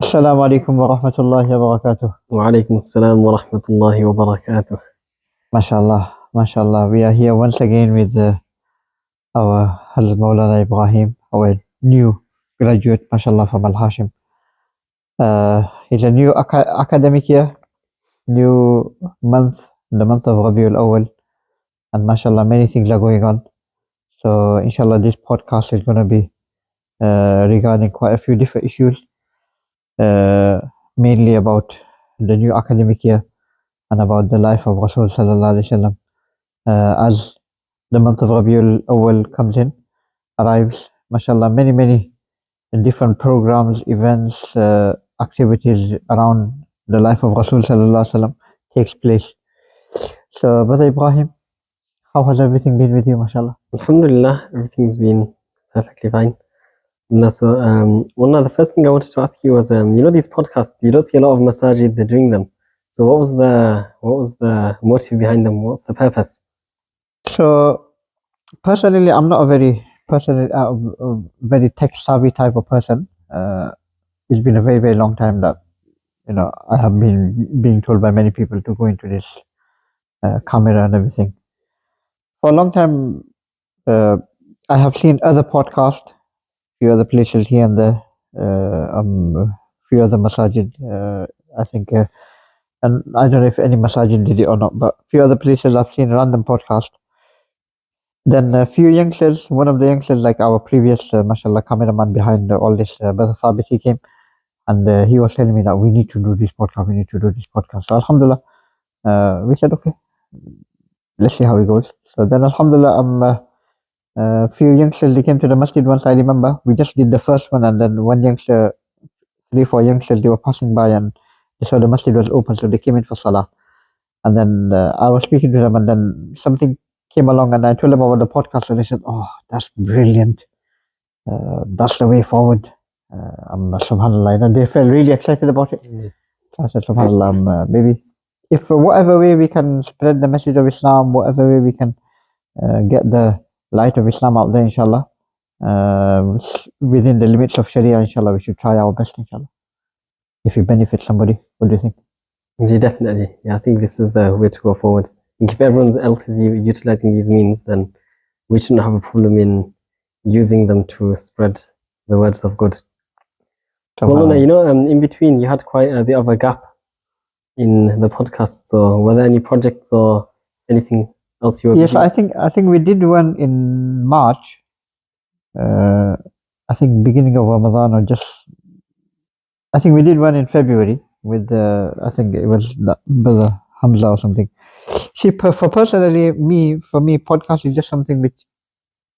السلام عليكم ورحمة الله وبركاته. وعليكم السلام ورحمة الله وبركاته. MashaAllah. We are here once again with our Hazrat Maulana Ibrahim, our new graduate, MashaAllah, from Al Hashim. It's a new academic year, new month, the month of Rabiul Awal, and MashaAllah, many things are going on. So, inshallah, this podcast is going to be regarding quite a few different issues, mainly about the new academic year and about the life of Rasul Sallallahu Alaihi Wasallam. As the month of Rabiul Awal comes in, arrives, mashallah, many different programs, events, activities around the life of Rasul Sallallahu Alaihi Wasallam takes place. So, Brother Ibrahim, how has everything been with you, mashallah? Alhamdulillah, everything's been perfectly fine. So, one of the first thing I wanted to ask you was, these podcasts, you don't see a lot of masajid, they're doing them. So what was the motive behind them? What's the purpose? So, personally, I'm not a very tech savvy type of person. It's been a very long time that I have been being told by many people to go into this camera and everything. For a long time, I have seen other podcasts, few other places here and there, few other masajid. I think, and I don't know if any masajid did it or not, but few other places I've seen random podcast. Then a few youngsters, one of the youngsters, like our previous, mashallah, cameraman behind all this, Brother Sabit, he came and he was telling me that we need to do this podcast. So, Alhamdulillah, we said, okay, let's see how it goes. So then, Alhamdulillah, few youngsters, they came to the masjid once, I remember. We just did the first one, and then one youngster, 3-4 youngsters, they were passing by and they saw the masjid was open, so they came in for salah. And then I was speaking to them, and then something came along, and I told them about the podcast, and they said, oh, that's brilliant. That's the way forward. Subhanallah, and they felt really excited about it. So I said, Subhanallah, maybe if whatever way we can spread the message of Islam, whatever way we can get the light of Islam out there, inshallah, within the limits of Sharia, inshallah, we should try our best, inshallah. If it benefits somebody, what do you think? Yeah, definitely. Yeah, I think this is the way to go forward. If everyone else is utilizing these means, then we shouldn't have a problem in using them to spread the words of good. Well, in between, you had quite a bit of a gap in the podcast. So, were there any projects or anything else you were? Yes, I think we did one in March. I think beginning of Ramadan, or I think we did one in February with I think it was Brother Hamza or something. See, for me, podcast is just something which,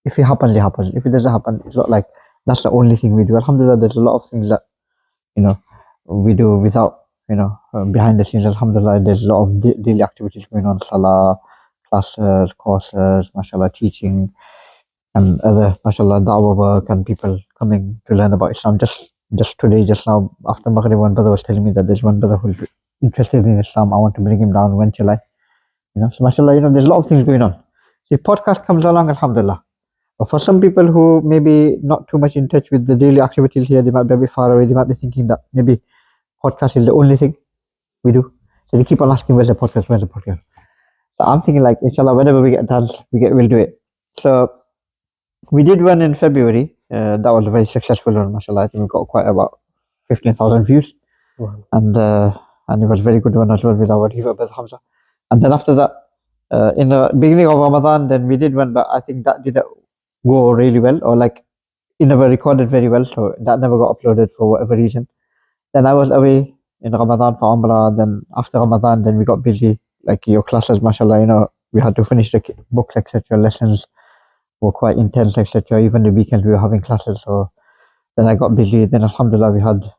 if it happens, it happens. If it doesn't happen, it's not like that's the only thing we do. Alhamdulillah, there's a lot of things that we do without behind the scenes. Alhamdulillah, there's a lot of daily activities going on: salah, classes, courses, mashallah, teaching, and other mashallah da'wah work, and people coming to learn about Islam. Just today, just now after Maghrib, one brother was telling me that there's one brother who's interested in Islam. I want to bring him down. When shall I? So mashallah, there's a lot of things going on. The podcast comes along, alhamdulillah. But for some people who maybe not too much in touch with the daily activities here, they might be a bit far away. They might be thinking that maybe podcast is the only thing we do. So they keep on asking, where's the podcast? Where's the podcast? So I'm thinking, like, inshallah, whenever we get a chance, we'll do it. So we did one in February. That was a very successful one, mashallah. I think we got quite about 15,000 views. And it was a very good one as well with our Riva Brother Hamza. And then after that, in the beginning of Ramadan, then we did one, but I think that didn't go really well, or like it never recorded very well, so that never got uploaded for whatever reason. Then I was away in Ramadan for Umrah. Then after Ramadan, then we got busy, like your classes, mashallah, we had to finish the books, etc. Lessons were quite intense, etc. Even the weekends we were having classes, so then I got busy. Then alhamdulillah, we had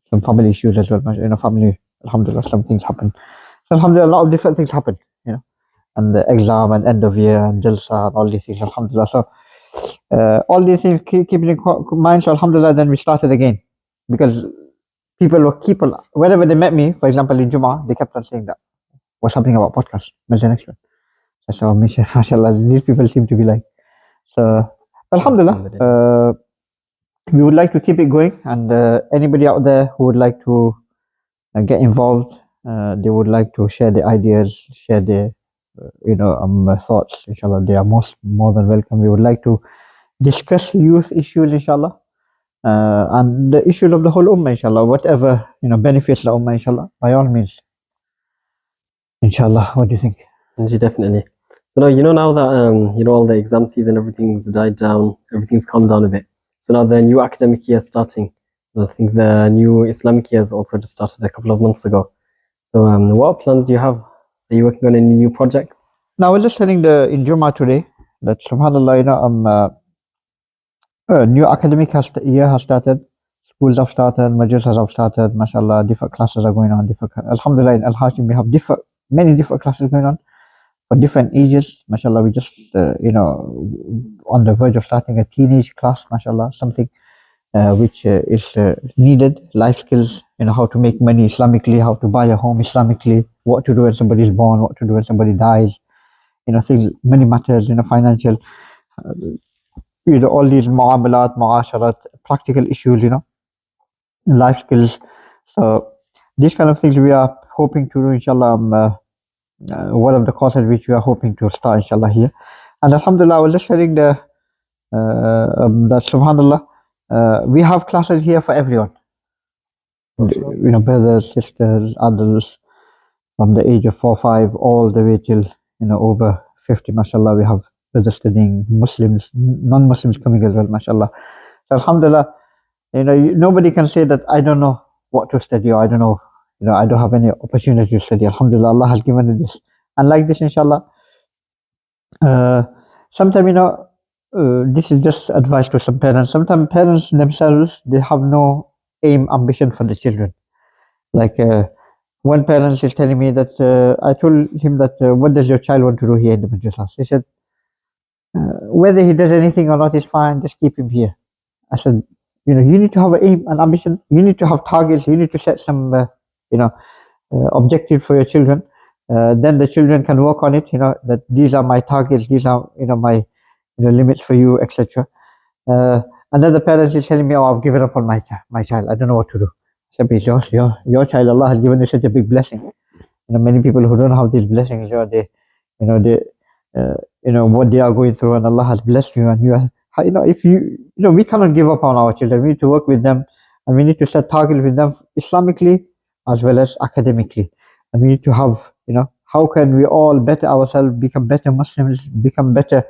some family issues as well, family, alhamdulillah, some things happened. So alhamdulillah, a lot of different things happened, and the exam and end of year and jalsa and all these things, alhamdulillah. So all these things keeping in mind, so alhamdulillah, then we started again, because whenever they met me, for example in Jummah, they kept on saying that, what's happening about podcast? When's the next one? So mashallah, these people seem to be like, so alhamdulillah, we would like to keep it going, and anybody out there who would like to get involved, they would like to share their ideas, share their thoughts, inshallah, they are more than welcome. We would like to discuss youth issues, inshallah, and the issues of the whole ummah, inshallah, whatever benefits the ummah, inshallah, by all means, inshallah. What do you think? Definitely. So now that all the exam season, everything's died down, everything's calmed down a bit. So now the new academic year is starting. I think the new Islamic year has also just started a couple of months ago. So what plans do you have? Are you working on any new projects? Now, I was just telling in Jummah today that subhanallah, new academic year has started. Schools have started, madrasas have started, mashallah, different classes are going on. Alhamdulillah, in Al Hashim, we have many different classes going on for different ages. Mashallah, we just, on the verge of starting a teenage class, mashallah, something which is needed, life skills, how to make money Islamically, how to buy a home Islamically, what to do when somebody is born, what to do when somebody dies, things, money matters, financial, all these muamalat, muasharat, practical issues, life skills. So these kind of things we are hoping to do, inshallah. One of the courses which we are hoping to start, inshallah, here. And alhamdulillah, I was just sharing that subhanallah, we have classes here for everyone. Brothers, sisters, adults, from the age of 4, 5, all the way till over 50. Mashallah, we have brothers studying, Muslims, non-Muslims coming as well. Mashallah. So alhamdulillah, nobody can say that I don't know what to study, or I don't know, I don't have any opportunity to study. Alhamdulillah, Allah has given me this, and like this, inshallah. Sometimes this is just advice to some parents. Sometimes parents themselves, they have no ambition for the children. Like one parent is telling me that I told him that what does your child want to do here in the madrasas? He said whether he does anything or not is fine. Just keep him here. I said, you need to have an aim, an ambition. You need to have targets. You need to set some objective for your children. Then the children can work on it. That these are my targets. These are my limits for you, etc. Another parent is telling me, "Oh, I've given up on my child. I don't know what to do." I said, your child, Allah has given you such a big blessing. Many people who don't have these blessings, they what they are going through, and Allah has blessed you, and you are, if we cannot give up on our children. We need to work with them, and we need to set targets with them Islamically as well as academically, and we need to have, how can we all better ourselves, become better Muslims, become better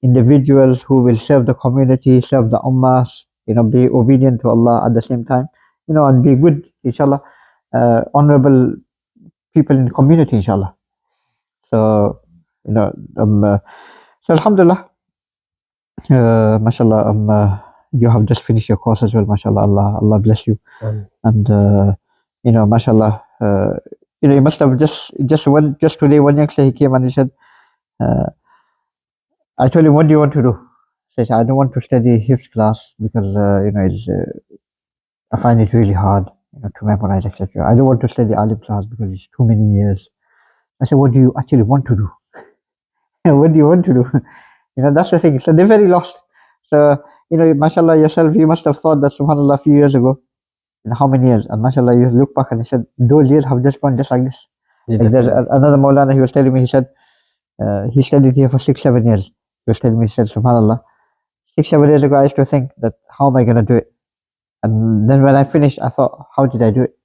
individuals who will serve the community, serve the ummah, be obedient to Allah at the same time, and be good, inshallah, honorable people in the community, inshallah. So, so alhamdulillah, mashallah, you have just finished your course as well, mashallah. Allah bless you. And mashallah, you must have just today, one youngster, he came and he said, I told him, what do you want to do? He says, I don't want to study hifz class because it's I find it really hard, to memorize, etc. I don't want to study alim class because it's too many years. I said, what do you actually want to do? What do you want to do? That's the thing. So they're very lost. So, mashallah, yourself, you must have thought that, subhanallah, a few years ago, how many years? And mashallah, you look back and he said, those years have just gone just like this. Like there's another Maulana, he was telling me, he said, he studied here for 6, 7 years. He was telling me, he said, subhanallah, 6, 7 years ago, I used to think that, how am I going to do it? And then when I finished, I thought, how did I do it?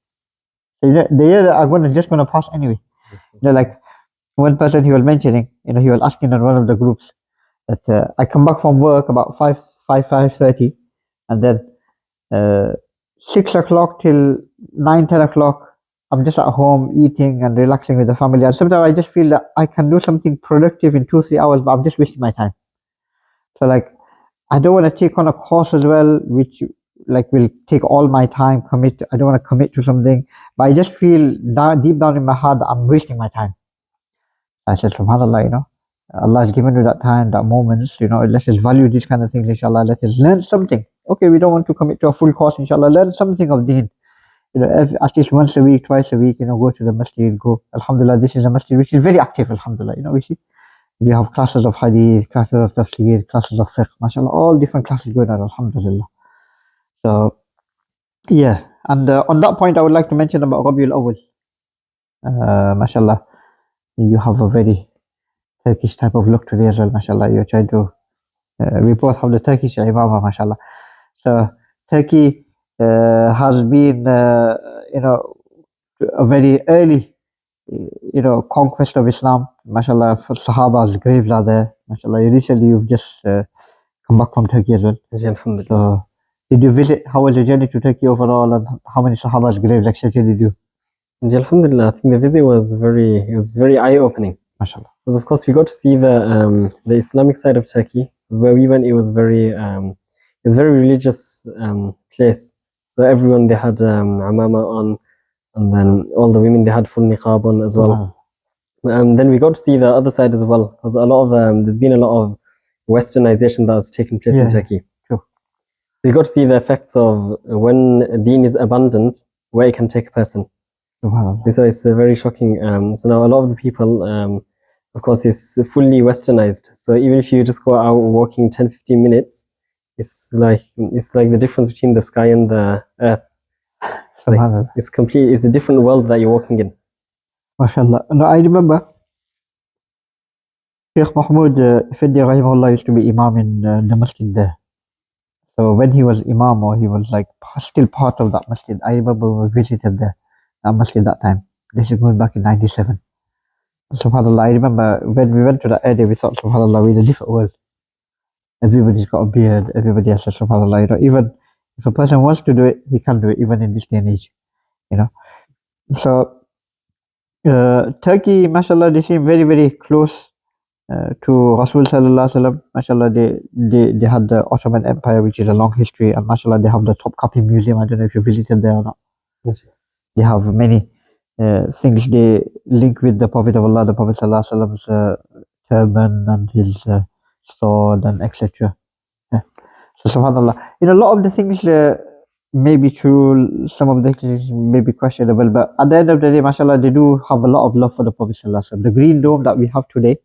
So, the year are just going to pass anyway. Like one person he was mentioning, he was asking in one of the groups that I come back from work about 5:30, and then 6 o'clock till 9, 10 o'clock, I'm just at home eating and relaxing with the family. And sometimes I just feel that I can do something productive in 2, 3 hours, but I'm just wasting my time. So like, I don't want to take on a course as well, which like will take all my time, I don't want to commit to something, but I just feel deep down in my heart that I'm wasting my time. I said, subhanallah, Allah has given you that time, that moments, let us value these kind of things, inshallah. Let us learn something. Okay, we don't want to commit to a full course, inshallah. Learn something of deen. At least once a week, twice a week, go to the masjid, go. Alhamdulillah, this is a masjid which is very active, alhamdulillah. We have classes of hadith, classes of tafsir, classes of fiqh, mashallah, all different classes going on, alhamdulillah. So yeah, and on that point, I would like to mention about Rabiul Awwal. Mashallah, you have a very Turkish type of look today as well. Mashallah, you're trying to. We both have the Turkish imama, mashallah. So Turkey has been, a very early, conquest of Islam. Mashallah, for Sahaba's graves are there. Mashallah, recently you've just come back from Turkey as well. Alhamdulillah. So, did you visit? How was your journey to Turkey overall, and how many Sahaba's graves, etc. did you? Alhamdulillah, I think the visit was very eye-opening. Mashallah. Because of course we got to see the Islamic side of Turkey. Because where we went, it was very religious place. So everyone they had amama on, and then all the women they had full niqab on as well. Then we got to see the other side as well. Because a lot of there's been a lot of westernization that has taken place in Turkey. Sure. So you got to see the effects of when deen is abandoned, where it can take a person. So it's very shocking. So now a lot of the people, of course, it's fully westernized. So even if you just go out walking 10-15 minutes, it's like the difference between the sky and the earth. Like, it's a different world that you're walking in. MashaAllah. No, I remember Sheikh Mahmoud Fiddi Rahimahullah used to be Imam in the masjid there. So when he was Imam, or he was like still part of that masjid, I remember we visited that masjid that time. This is going back in 97. SubhanAllah, I remember when we went to that area, we thought, SubhanAllah, we're in a different world. Everybody's got a beard, everybody has a SubhanAllah, even if a person wants to do it, he can do it, even in this day and age, So, Turkey, mashallah, they seem very, very close to Rasul Sallallahu Alaihi Wasallam. Mashallah, they had the Ottoman Empire, which is a long history, and mashallah, they have the Topkapi Museum. I don't know if you visited there or not. Yes. They have many things they link with the Prophet of Allah, the Prophet Sallallahu Alaihi Wasallam's turban and his sword and etc. So subhanallah, a lot of the things may be true, some of the things may be questionable, but at the end of the day, mashallah, they do have a lot of love for the Prophet Sallallahu Alaihi Wasallam. The green dome that we have today,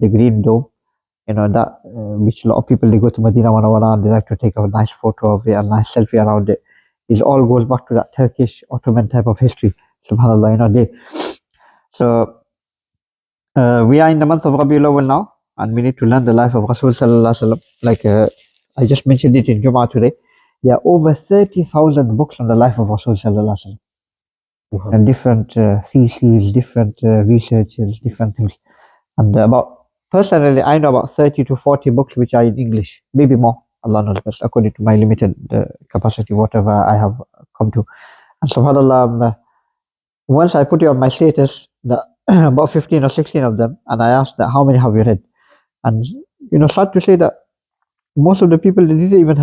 the green dome, that which a lot of people, they go to Medina Wanawala and they like to take a nice photo of it, a nice selfie around it. It all goes back to that Turkish Ottoman type of history. Subhanallah, So we are in the month of Rabiul Awwal now, and we need to learn the life of Rasul Sallallahu Alaihi Wasallam. Like I just mentioned it in Jum'ah today. There are over 30,000 books on the life of Rasul Sallallahu Alaihi Wasallam. And different theses, different researches, different things. And personally, I know about 30 to 40 books which are in English, maybe more. Allah knows best, according to my limited capacity, whatever I have come to. And subhanAllah, once I put it on my status, that about 15 or 16 of them, and I asked that how many have you read? And sad to say that most of the people, they didn't even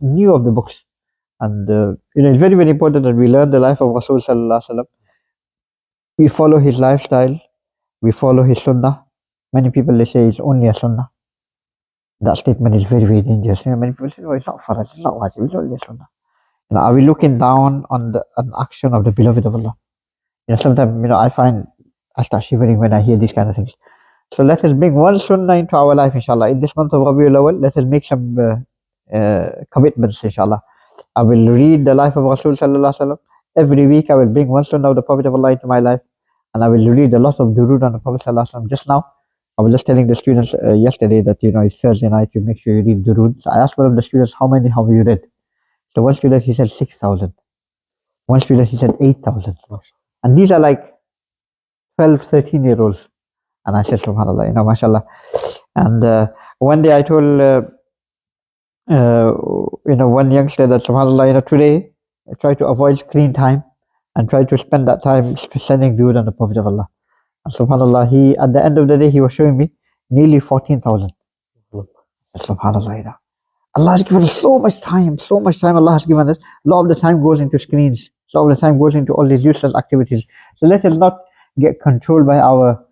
knew of the books. And it's very, very important that we learn the life of Rasul Sallallahu Alaihi Wasallam. We follow his lifestyle, we follow his sunnah. Many people, they say it's only a sunnah. That statement is very, very dangerous. Many people say, oh, it's not farad, it's not wajib, it's only a sunnah. Are we looking down on an action of the beloved of Allah? Sometimes, I start shivering when I hear these kind of things. So let us bring one sunnah into our life, inshallah. In this month of Rabiul Awwal, let us make some commitments, inshallah. I will read the life of Rasul Sallallahu Alaihi Wasallam. Every week I will bring one sunnah of the Prophet of Allah into my life. And I will read a lot of durood on the Prophet Sallallahu Alaihi Wasallam. Just now, I was just telling the students yesterday that, it's Thursday night, you make sure you read durood. So I asked one of the students, how many have you read? So one student, he said 6,000. One student, he said 8,000. And these are like 12, 13-year-olds. And I said, subhanAllah, mashallah. And one day I told, one youngster that, subhanAllah, today, try to avoid screen time and try to spend that time sending durood on the Prophet of Allah. And subhanAllah, at the end of the day, he was showing me nearly 14,000. SubhanAllah, Allah has given us so much time Allah has given us. A lot of the time goes into screens. A lot of the time goes into all these useless activities. So let us not get controlled by our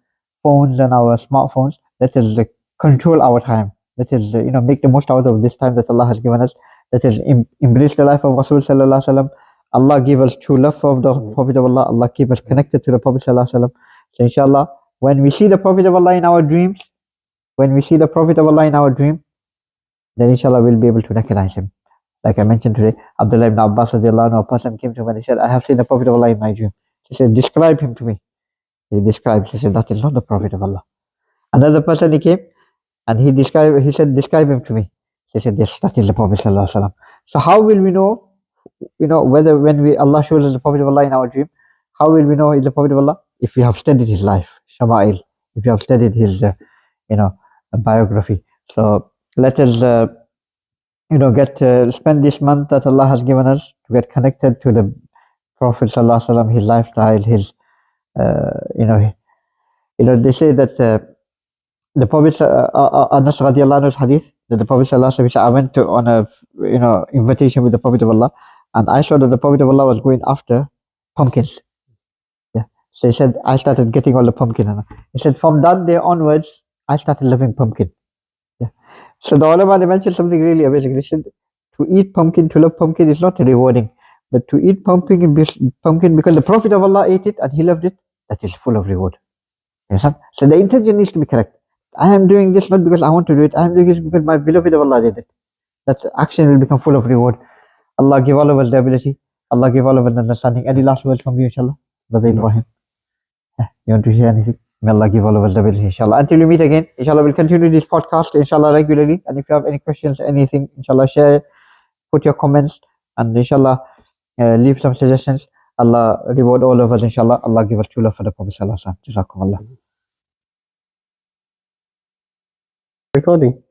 phones and our smartphones. Let us control our time. Let us, make the most out of this time that Allah has given us. Let us embrace the life of Rasul Sallallahu Alaihi Wasallam. Allah give us true love of the Prophet of Allah. Allah keep us connected to the Prophet Sallallahu Alaihi Wasallam. So inshallah, when we see the Prophet of Allah in our dreams, then inshallah we'll be able to recognize him. Like I mentioned today, Abdullah ibn Abbas radiallahu anhu, a person came to him and he said, I have seen the Prophet of Allah in my dream. He said, describe him to me. He described, he said, that is not the Prophet of Allah. Another person he came and he said, describe him to me. He said, yes, that is the Prophet sallallahu alaihi wasallam. So how will we know, whether when Allah shows us the Prophet of Allah in our dream, how will we know he's the Prophet of Allah? If we have studied his life, Shama'il, if we have studied his, biography. So let us, spend this month that Allah has given us to get connected to the Prophet sallallahu alaihi wasallam, his lifestyle, his, they say that the Prophet, Anas radiallahu anhu's hadith, that the Prophet sallallahu alaihi wasallam said, I went on a, invitation with the Prophet of Allah, and I saw that the Prophet of Allah was going after pumpkins. Yeah. So he said, I started getting all the pumpkin. And he said, from that day onwards, I started loving pumpkin. Yeah. So the ulama, they mentioned something really amazing. They said, to eat pumpkin, to love pumpkin is not rewarding, but to eat pumpkin because the Prophet of Allah ate it and he loved it, that is full of reward. Yes, so the intention needs to be correct. I am doing this not because I want to do it. I am doing this because my beloved of Allah did it. That action will become full of reward. Allah give all of us the ability. Allah give all of us the understanding. Any last words from you, inshallah? Brother Ibrahim. You want to share anything? May Allah give all of us the ability, inshallah. Until we meet again, inshallah, we'll continue this podcast, inshallah, regularly. And if you have any questions, anything, inshallah, share, put your comments, and inshallah, leave some suggestions. Allah reward all of us, inshallah. Allah give us true love for the Prophet sallallahu alaihi wasallam. Jazakumullah. Recording.